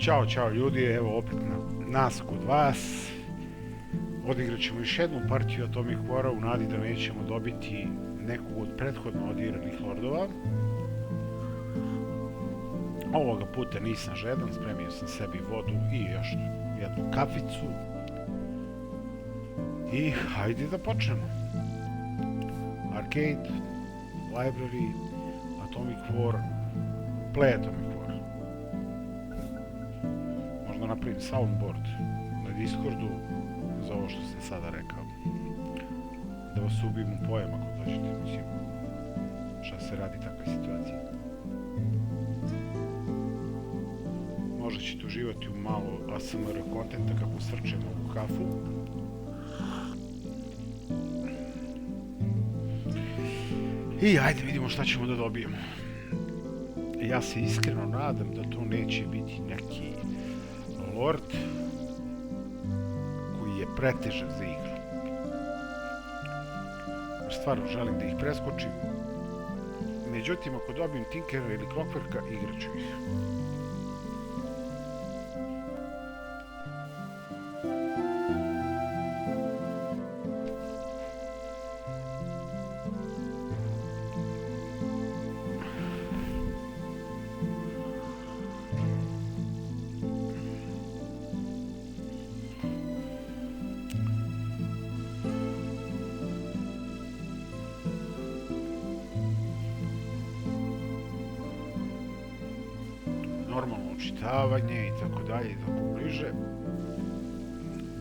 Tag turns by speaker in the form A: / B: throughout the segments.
A: Ćao ljudi, evo opet nas kod vas. Odigrat ćemo još jednu partiju Atomic War-a u nadi da nećemo dobiti nekog od prethodno odigranih lordova. Ovoga puta nisam žedan, spremio sam sebi vodu i još jednu kaficu. I hajde da počnemo. Arcade, Library, Atomic War, Play Atomic War. Možda napravim soundboard na Discordu za ovo što sam sada rekao. Da vas ubijem u pojem ako dođete, mislim. Šta se radi takva situacija. Možda ćete uživati u malo ASMR kontenta kako srčemo u kafu. I ajde vidimo šta ćemo da dobijemo. Ja se iskreno nadam da to neće biti neki lord koji je pretežak za igru. Stvarno želim da ih preskočim. Međutim, ako dobijem Tinkera ili Clockwerka, igraću ih. Normalno učitavanje i tako dalje i tako bliže.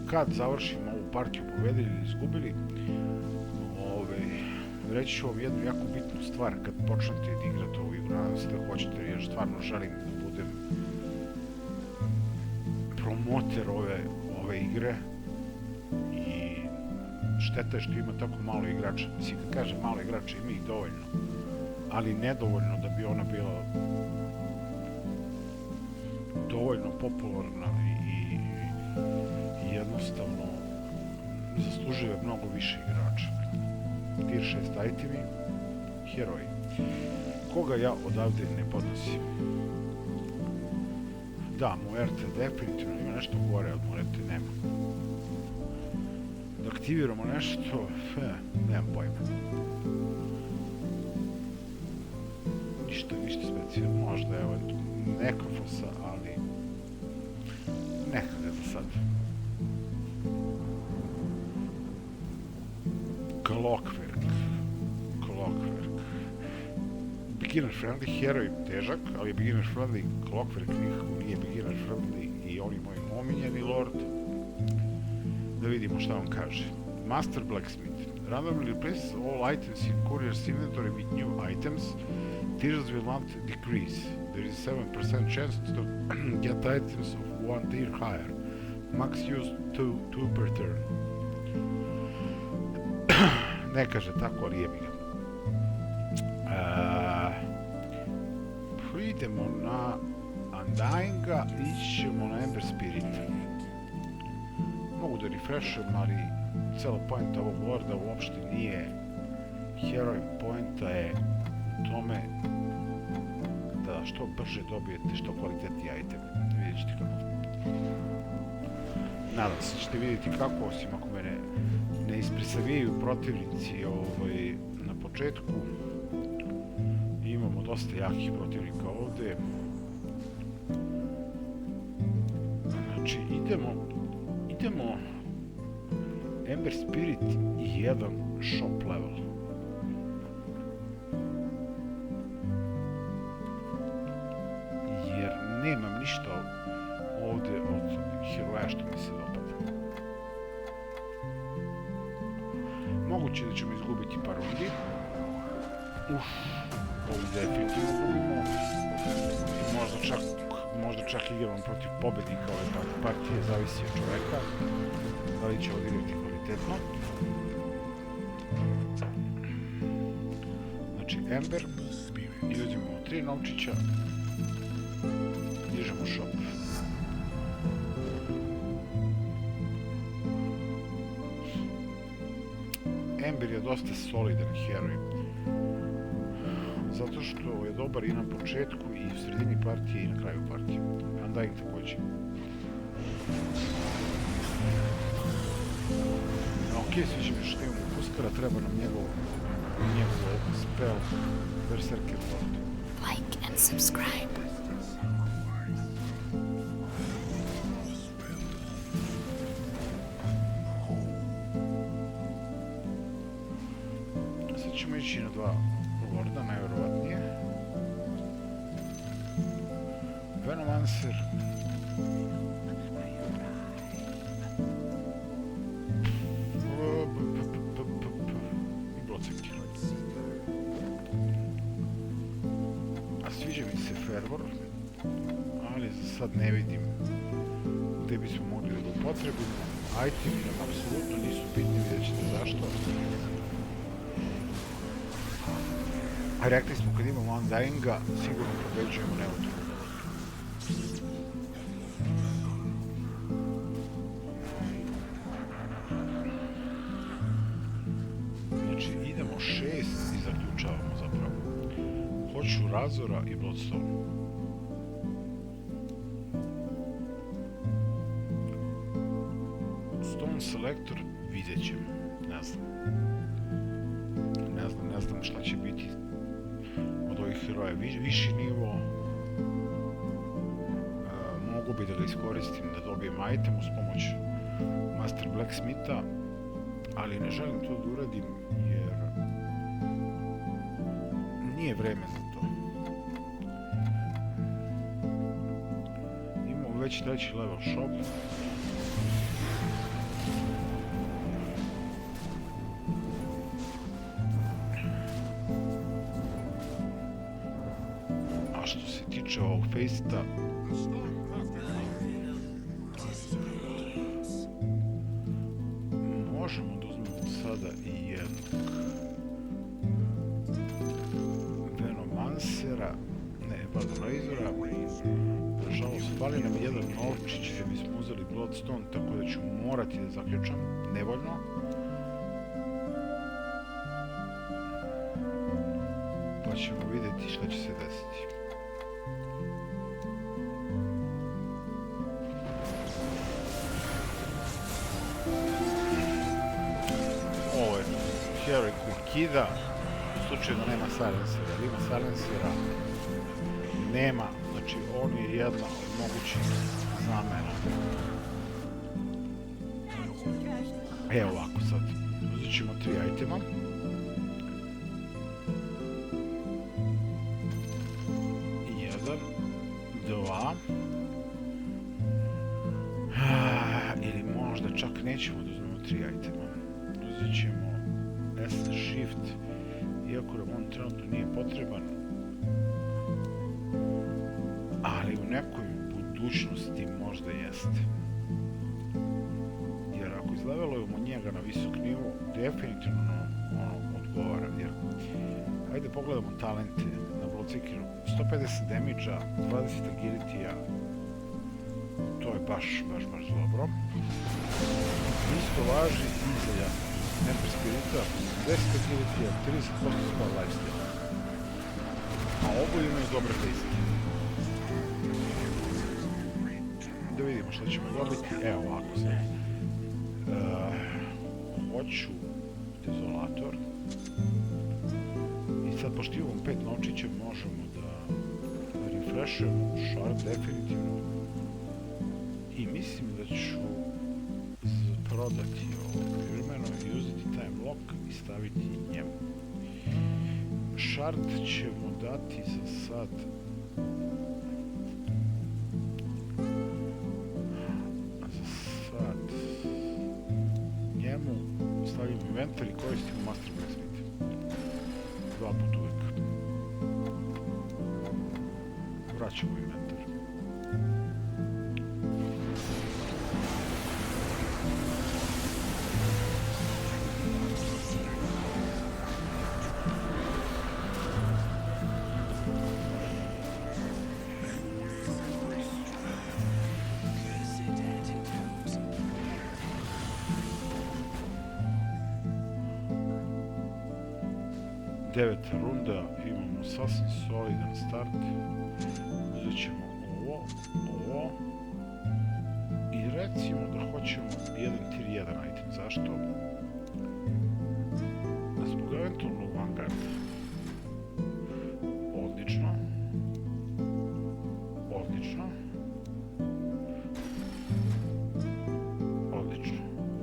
A: Kad završimo ovu partiju pobedili ili izgubili, reći ću vam jednu jako bitnu stvar kad počnete da igrate ovu igru, nadam se da hoćete, jer stvarno želim da budem promoter ove igre i šteta je što ima tako malo igrača. Mislim, kad kažem malo igrača, ima ih dovoljno, ali nedovoljno da bi ona bila dovoljno popularna i jednostavno zaslužuje mnogo više igrača. Tier 6 itemi, heroji. Koga ja odavde ne podnosim? Da, Muerte definitivno ima nešto gore od Muerte, nema. Da aktiviramo nešto, nemam pojma. Ništa specijalno, možda evo Nekrofosa, ali nekada za sad. Clockwerk. Beginner friendly, heroj težak, ali je beginner friendly. Clockwerk nikako nije beginner friendly i on je moj omiljeni lord. Da vidimo šta on kaže. Master Blacksmith. Randomly replaces all items in courier's inventory with new items. Tiers will not decrease. There is a 7% chance to get items of one tier higher. Max use 2 per turn. Ne kaže tako, ali jebi ga. Idemo na Undyinga, ićemo na Ember Spirita. Mogu da refreshujem, ali celo point ovog lorda uopšte nije. Heroj pointa je u tome da što brže dobijete što kvalitetniji item. Vidjet ćete kako. Nadam se ćete vidjeti kako, osim ako me ne ispresavijaju protivnici na početku. Imamo dosta jakih protivnika ovde. Znači, idemo Ember Spirit i jedan shop level. Jer nemam ništa ovde od heroja što mi se dopada. Moguće da ćemo izgubiti par rundi. Ovo definitivno gubimo. Možda čak igramo protiv pobednika ove partije, zavisi od čoveka. Da li će odigrati kvalitetno. Znači, Ember. I uzimamo 3 novčića. Dižemo shop. Ember je dosta solidan heroj. zato što je dobar i na početku i u sredini partije i na kraju partije. Undying takođe. Ok, sviđa mi što imamo Huskara, treba nam njegov spell Berserker Lord.
B: Like and subscribe.
A: Sad ćemo ići na dva Lorda, najverovatnije. Venomancer. I Bloodseeker. A sviđa mi se Fervor, ali za sad ne vidim gde bismo mogli da ga upotrebimo. Itemi nam apsolutno nisu bitni, vidjet ćete zašto. A rekli smo, kad imamo Undyinga, sigurno pobeđujemo Neutru. Znači, idemo 6 i zaključavamo zapravo. Hoću Razora i Bloodstone. Stone Selector vidjet ćemo, ne znam. Ne znam šta će biti od ovih heroja. Viši nivo, mogu bi da ga iskoristim da dobijem item uz pomoć Master Blacksmitha, ali ne želim to da uradim jer nije vreme za to. Imamo već treći level shop. A što se tiče ovog faceta, možemo da uzmemo sada i jednog Venomancera, Razora. Nažalost, fali nam jedan novčić da bismo uzeli Bloodstone, tako da ću morati da zaključam, nevoljno. Pa ćemo vidjeti šta će se desiti. Ovo je heroj koji kida, u slučaju da nema Silencera. Ili ima Silencera? Nema, znači on je jedna od mogućih zamena. Evo ovako sad, uzet ćemo 3 itema. Dva. Ili možda čak nećemo da uzmemo 3 itema. Uzet ćemo S Shift, iako nam on trenutno nije potreban. Ali u nekoj budućnosti možda jeste. Jer ako izlevelujemo njega na visok nivo, definitivno ono odgovara. Jer, hajde pogledamo talente na Bloodseekeru. 150 damage-a, 20 agility-a, to je baš dobro. Isto važi i za Ember Spirita, 10 agility-a, 30% spell lifesteal. A oboje imaju dobre liste. Da vidimo šta ćemo dobiti. Evo ovako sad. Hoću Dezolator. I sad, pošto imamo 5 novčića, možemo da refreshujemo Shard definitivno. I mislim da ću prodati ovo privremeno i uzeti time lock i staviti njemu. Shard ćemo dati za sad njemu, stavimo inventar i koristimo Master Blacksmith. 2 puta uvijek. Vraćamo inventar. 9. runda, imamo sasvim solidan start. Uzet ćemo ovo. I recimo da hoćemo jedan tier 1 item. Zašto? Zbog eventualno Vanguard. Odlično.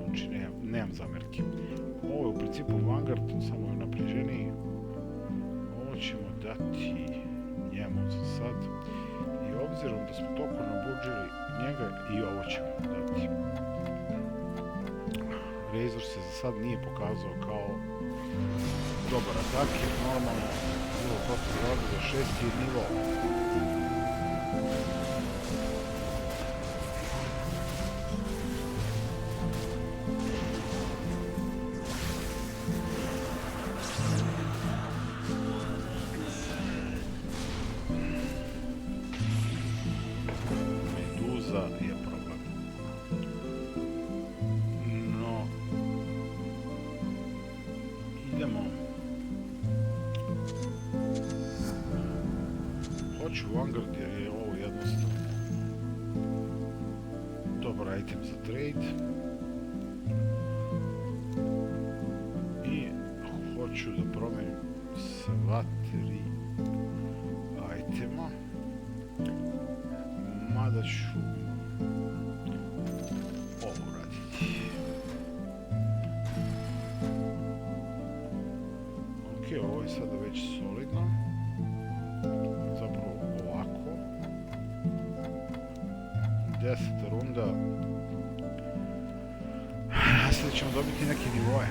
A: Znači nemam zamerke. Ovo je u principu Vanguard, samo je napređeniji. Ovo ćemo dati njemu za sad. I obzirom da smo toliko nabuđili njega, i ovo ćemo dati. Razor se za sad nije pokazao kao dobar atak, jer normalno nivo protiv radu za 6. nivo. Meduza je problem. No, idemo. Hoću Vanguard jer je ovo jednostavno dobar item za trade. I hoću da promenim sva 3 itema. Mada ću ovo raditi. Ok, ovo je sada već solidno. Zapravo ovako. 10. runda. Sada ćemo dobiti neke nivoje.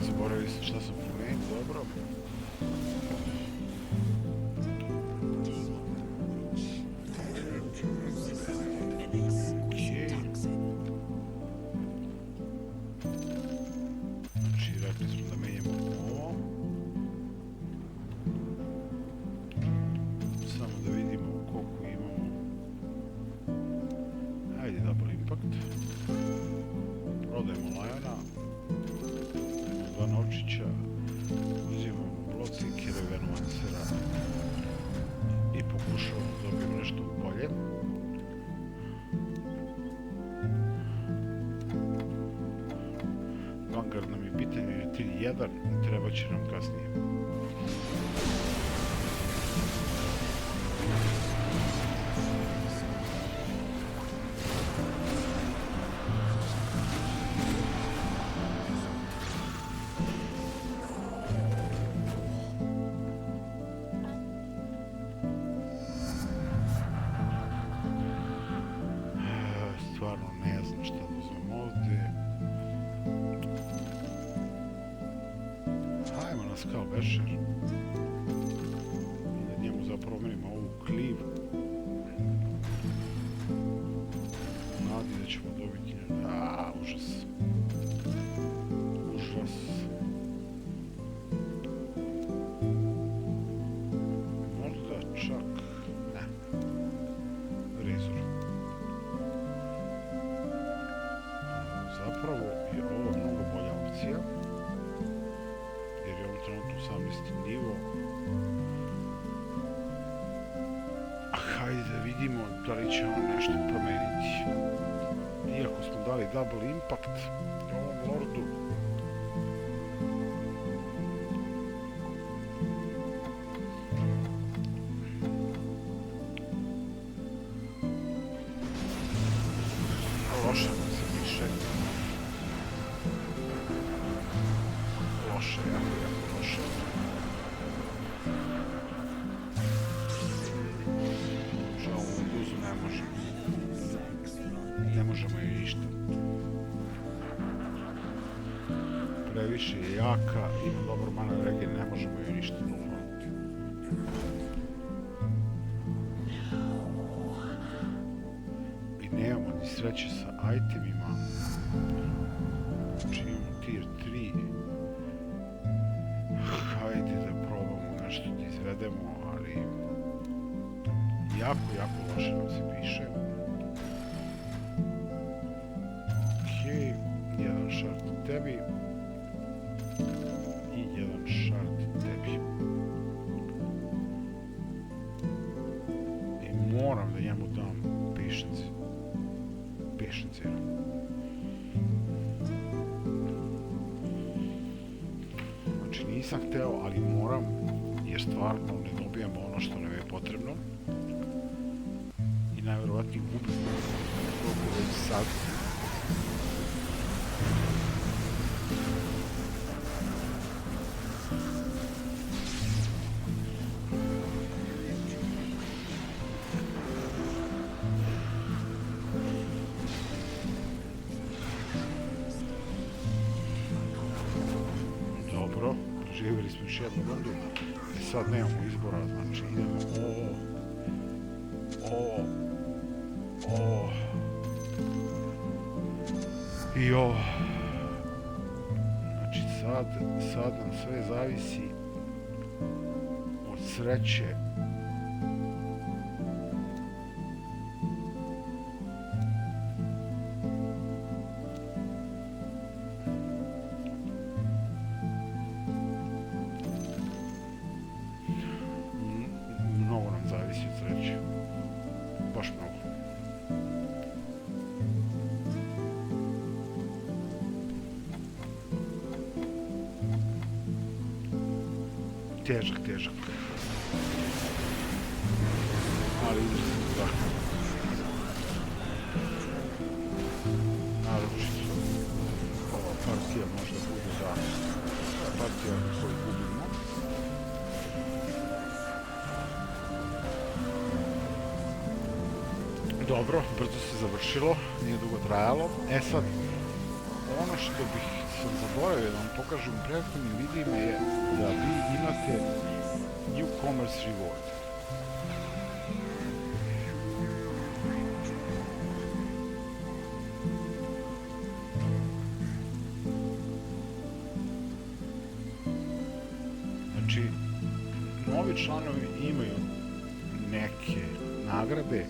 A: Zaboravili sam šta sam promenio, dobro. Znači, rekli smo da menjamo ovo. Samo da vidimo koliko imamo. Ajde, double impact. Prodajemo Liona. Dva novčića. Uzimamo Bloodseekera i Venomancera. I pokušavamo da dobijemo nešto bolje. Vanguard nam je bitan jer je 3-1 i treba će nam kasnije. Stvarno ne znam šta da uzmem ovdje. Hajmo nas kao Bešer. I da njemu zapromenimo ovu kliv. Nadi da ćemo dobiti... užas. Užas. Možda čak... ne. Razor. Zapravo je ovo mnogo bolja opcija. Jer je on trenutno 18. nivo. Hajde da vidimo da li će on nešto promeniti. Iako smo dali double impact ovom lordu. Loše nam se piše. Loše, jako loše. Žao, u Meduzu ne možemo. Ne možemo joj ništa. Previše je jaka, ima dobro mana regen, ne možemo joj ništa. I nemamo ni sreće sa itemima. Znači imamo tier 3. Hajde da probamo nešto da izvedemo, ali jako loše nam se piše. Okej. tebi i jedan šard tebi. I moram da njemu dam pišnice. Pišnice. Znači nisam hteo, ali moram, jer stvarno ne dobijamo ono što nam je potrebno. I najverovatnije gubimo koliko već sad. Dobro, preživjeli smo još jednu rundu. I sad nemamo izbora, znači idemo i ovo. Znači sad nam sve zavisi od sreće. Mnogo nam zavisi od sreće. Baš mnogo. Težak. Ali izrazito zahtjev. Naročito ova partija možda bude partija koju gubimo. Dobro, brzo se završilo, nije dugo trajalo. E sad, ono što sam zaboravio da vam pokažem u prethodnim videima je da vi imate Newcomers Reward. Znači, novi članovi imaju neke nagrade,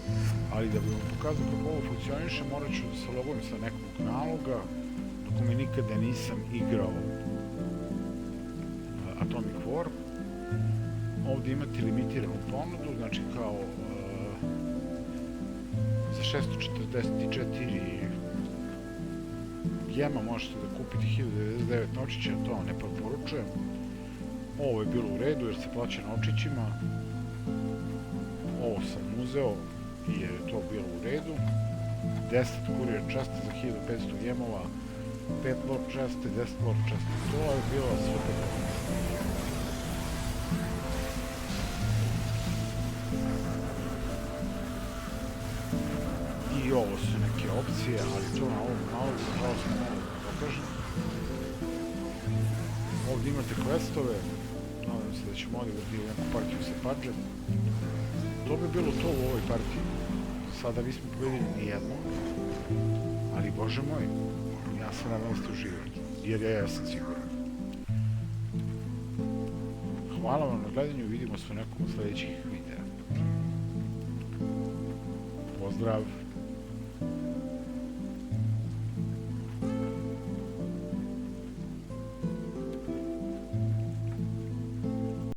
A: ali da bi vam pokazao kako ovo funkcioniše, morat ću da se logujem sa nekog naloga, dok me nikada nisam igrao Atomic War. Ovdje imate limitiranu ponudu, znači kao za 644 gema možete da kupite 1099 novčića, to vam ne preporučujem. Ovo je bilo u redu jer se plaća novčićima. Ovo sam uzeo jer je to bilo u redu. 10 courier chesta za 1500 gemova, 5 lord chesta, 10 lord chesta. To je bilo super. I ovo su neke opcije, ali to na ovom nalogu žalostno malo da pokažem. Ovdje imate questove, nadam se da ćemo odigrati neku partiju sa Padžem. To bi bilo to u ovoj partiji. Sada nismo pobedili nijedno, ali bože moj, ja se nadam da ste uživali, jer ja sam siguran. Hvala vam na gledanju, vidimo se u nekom od sljedećih videa. Pozdrav!